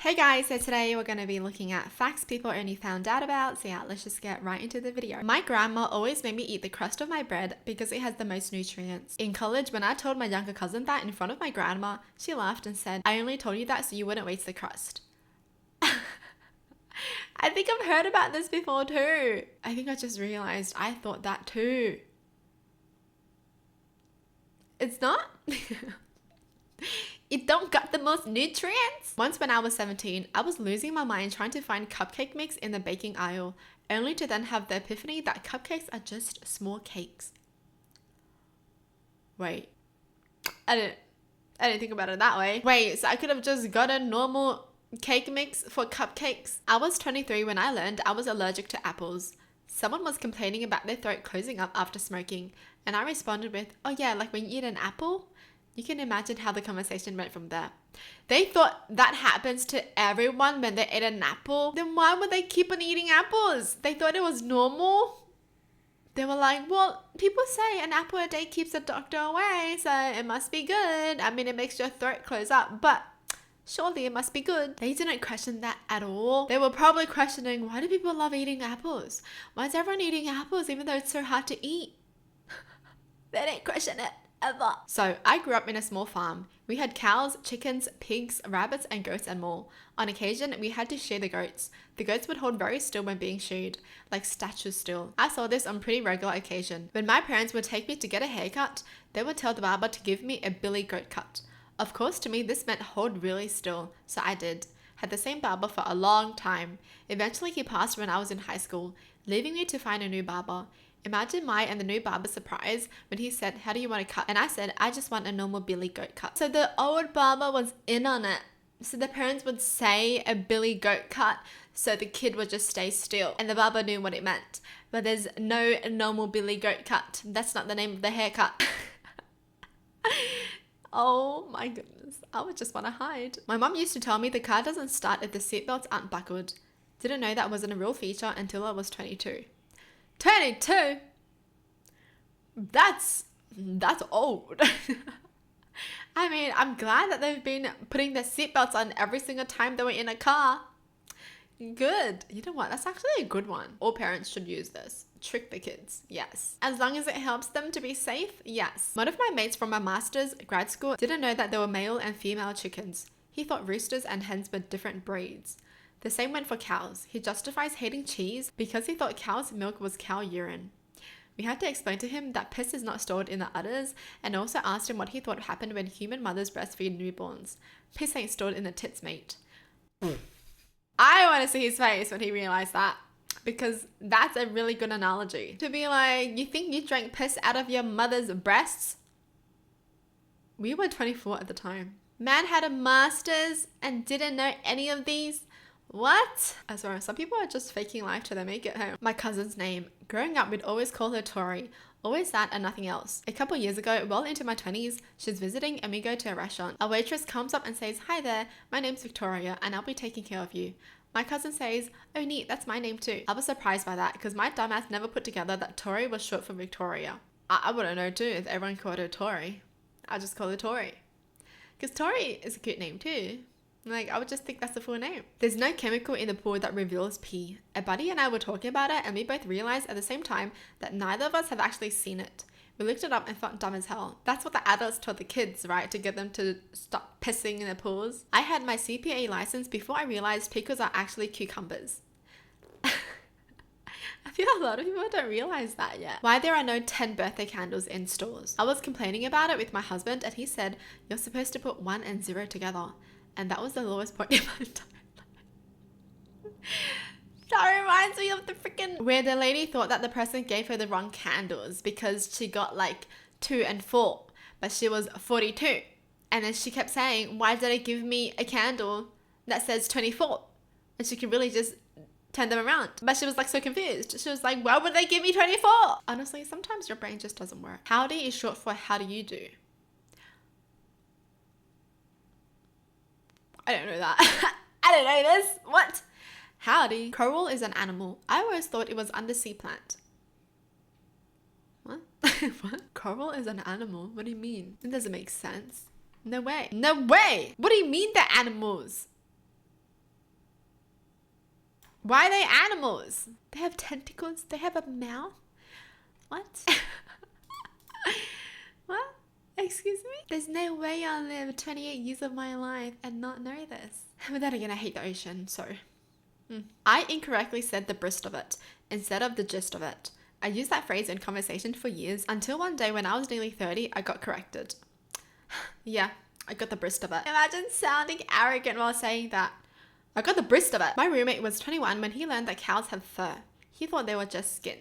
Hey guys, so today we're going to be looking at facts people only found out about. So yeah, let's just get right into the video. My grandma always made me eat the crust of my bread because it has the most nutrients. In college, when I told my younger cousin that in front of my grandma, she laughed and said, "I only told you that so you wouldn't waste the crust." I think I've heard about this before too. I think I just realized I thought that too. It's not? It don't got the most nutrients. Once when I was 17, I was losing my mind trying to find cupcake mix in the baking aisle, only to then have the epiphany that cupcakes are just small cakes. Wait, I didn't think about it that way. Wait, so I could have just got a normal cake mix for cupcakes? I was 23 when I learned I was allergic to apples. Someone was complaining about their throat closing up after smoking, and I responded with, "Oh yeah, like when you eat an apple?" You can imagine how the conversation went from there. They thought that happens to everyone when they eat an apple. Then why would they keep on eating apples? They thought it was normal. They were like, well, people say an apple a day keeps the doctor away, so it must be good. I mean, it makes your throat close up, but surely it must be good. They didn't question that at all. They were probably questioning, why do people love eating apples? Why is everyone eating apples even though it's so hard to eat? They didn't question it. Ever. So I grew up in a small farm. We had cows, chickens, pigs, rabbits, and goats and more. On occasion, we had to shear the goats. The goats would hold very still when being sheared, like statues still. I saw this on pretty regular occasion. When my parents would take me to get a haircut, they would tell the barber to give me a billy goat cut. Of course, to me, this meant hold really still, so I did. Had the same barber for a long time. Eventually, he passed when I was in high school, leaving me to find a new barber. Imagine my and the new barber's surprise when he said, "How do you want to cut?" And I said, "I just want a normal billy goat cut." So the old barber was in on it. So the parents would say a billy goat cut, so the kid would just stay still. And the barber knew what it meant. But there's no normal billy goat cut. That's not the name of the haircut. Oh my goodness. I would just want to hide. My mom used to tell me the car doesn't start if the seatbelts aren't buckled. Didn't know that wasn't a real feature until I was 22. 22? That's old. I mean, I'm glad that they've been putting their seatbelts on every single time they were in a car. Good. You know what? That's actually a good one. All parents should use this. Trick the kids. Yes. As long as it helps them to be safe. Yes. One of my mates from my master's grad school didn't know that there were male and female chickens. He thought roosters and hens were different breeds. The same went for cows. He justifies hating cheese because he thought cow's milk was cow urine. We had to explain to him that piss is not stored in the udders, and also asked him what he thought happened when human mothers breastfeed newborns. Piss ain't stored in the tits, mate. I want to see his face when he realized that, because that's a really good analogy. To be like, you think you drank piss out of your mother's breasts? We were 24 at the time. Man had a master's and didn't know any of these? What? I swear, some people are just faking life till they make it home. My cousin's name. Growing up, we'd always call her Tori. Always that and nothing else. A couple years ago, well into my 20s, she's visiting and we go to a restaurant. A waitress comes up and says, "Hi there, my name's Victoria and I'll be taking care of you." My cousin says, "Oh neat, that's my name too." I was surprised by that because my dumbass never put together that Tori was short for Victoria. I wouldn't know too if everyone called her Tori. I just call her Tori. Because Tori is a cute name too. Like, I would just think that's the full name. There's no chemical in the pool that reveals pee. A buddy and I were talking about it and we both realized at the same time that neither of us have actually seen it. We looked it up and felt dumb as hell. That's what the adults told the kids, right? To get them to stop pissing in the pools. I had my CPA license before I realized pickles are actually cucumbers. I feel a lot of people don't realize that yet. Why there are no 10 birthday candles in stores. I was complaining about it with my husband and he said, "You're supposed to put 1 and 0 together." And that was the lowest point in my timeline. That reminds me of the freaking where the lady thought that the person gave her the wrong candles because she got like 2 and 4, but she was 42. And then she kept saying, "Why did it give me a candle that says 24? And she could really just turn them around. But she was like so confused. She was like, "Why would they give me 24? Honestly, sometimes your brain just doesn't work. Howdy is short for how do you do. I don't know that. I don't know this. What? Howdy. Coral is an animal. I always thought it was undersea plant. What? What? Coral is an animal? What do you mean? It doesn't make sense. No way. No way! What do you mean they're animals? Why are they animals? They have tentacles. They have a mouth. What? What? Excuse me? There's no way I'll live 28 years of my life and not know this. But then again, I hate the ocean, so... I incorrectly said the brist of it instead of the gist of it. I used that phrase in conversation for years until one day when I was nearly 30, I got corrected. Yeah, I got the brist of it. Imagine sounding arrogant while saying that. I got the brist of it. My roommate was 21 when he learned that cows have fur. He thought they were just skin.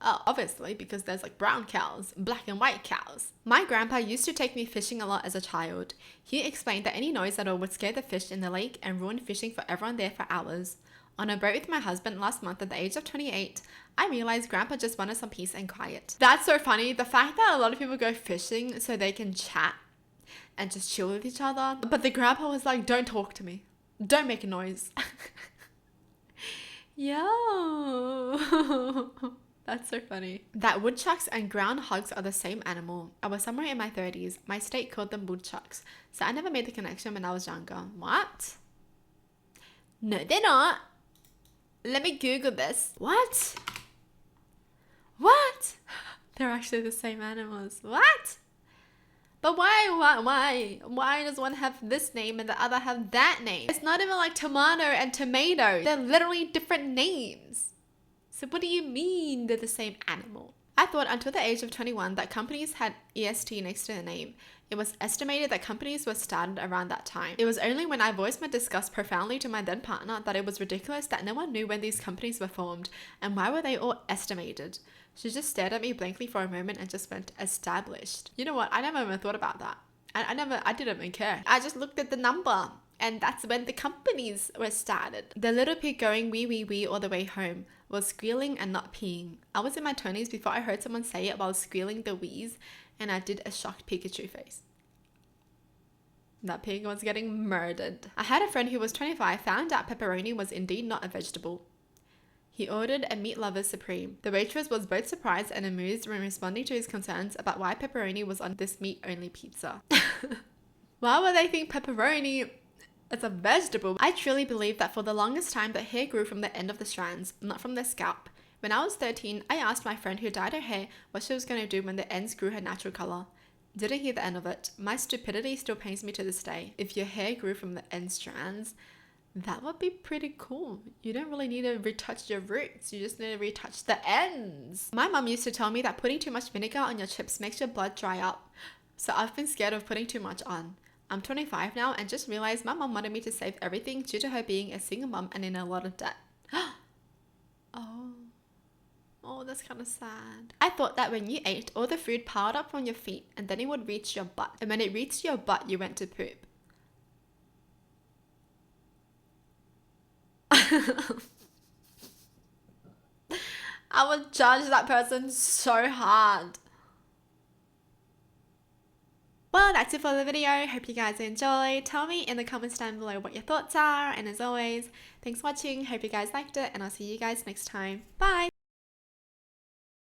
Oh, obviously, because there's like brown cows, black and white cows. My grandpa used to take me fishing a lot as a child. He explained that any noise at all would scare the fish in the lake and ruin fishing for everyone there for hours. On a boat with my husband last month at the age of 28, I realized grandpa just wanted some peace and quiet. That's so funny. The fact that a lot of people go fishing so they can chat and just chill with each other. But the grandpa was like, don't talk to me. Don't make a noise. Yo. That's so funny. That woodchucks and groundhogs are the same animal. I was somewhere in my 30s. My state called them woodchucks. So I never made the connection when I was younger. What? No, they're not. Let me Google this. What? What? They're actually the same animals. What? But why does one have this name and the other have that name? It's not even like tomato and tomato. They're literally different names. So what do you mean they're the same animal? I thought until the age of 21 that companies had EST next to their name. It was estimated that companies were started around that time. It was only when I voiced my disgust profoundly to my then partner that it was ridiculous that no one knew when these companies were formed and why were they all estimated. She just stared at me blankly for a moment and just went, established. You know what? I never even thought about that. I didn't even care. I just looked at the number and that's when the companies were started. The little pig going wee wee wee all the way home was squealing and not peeing. I was in my 20s before I heard someone say it while squealing the wheeze and I did a shocked Pikachu face. That pig was getting murdered. I had a friend who was 25 found out pepperoni was indeed not a vegetable. He ordered a meat lover supreme. The waitress was both surprised and amused when responding to his concerns about why pepperoni was on this meat-only pizza. Why would they think pepperoni is a vegetable? I truly believe that for the longest time the hair grew from the end of the strands, not from the scalp. When I was 13, I asked my friend who dyed her hair what she was going to do when the ends grew her natural color. Didn't hear the end of it. My stupidity still pains me to this day. If your hair grew from the end strands, that would be pretty cool. You don't really need to retouch your roots. You just need to retouch the ends. My mum used to tell me that putting too much vinegar on your chips makes your blood dry up. So I've been scared of putting too much on. I'm 25 now and just realized my mum wanted me to save everything due to her being a single mum and in a lot of debt. Oh, that's kind of sad. I thought that when you ate, all the food piled up on your feet and then it would reach your butt. And when it reached your butt, you went to poop. I would judge that person so hard. Well, that's it for the video. Hope you guys enjoyed. Tell me in the comments down below what your thoughts are. And as always, thanks for watching. Hope you guys liked it. And I'll see you guys next time. Bye.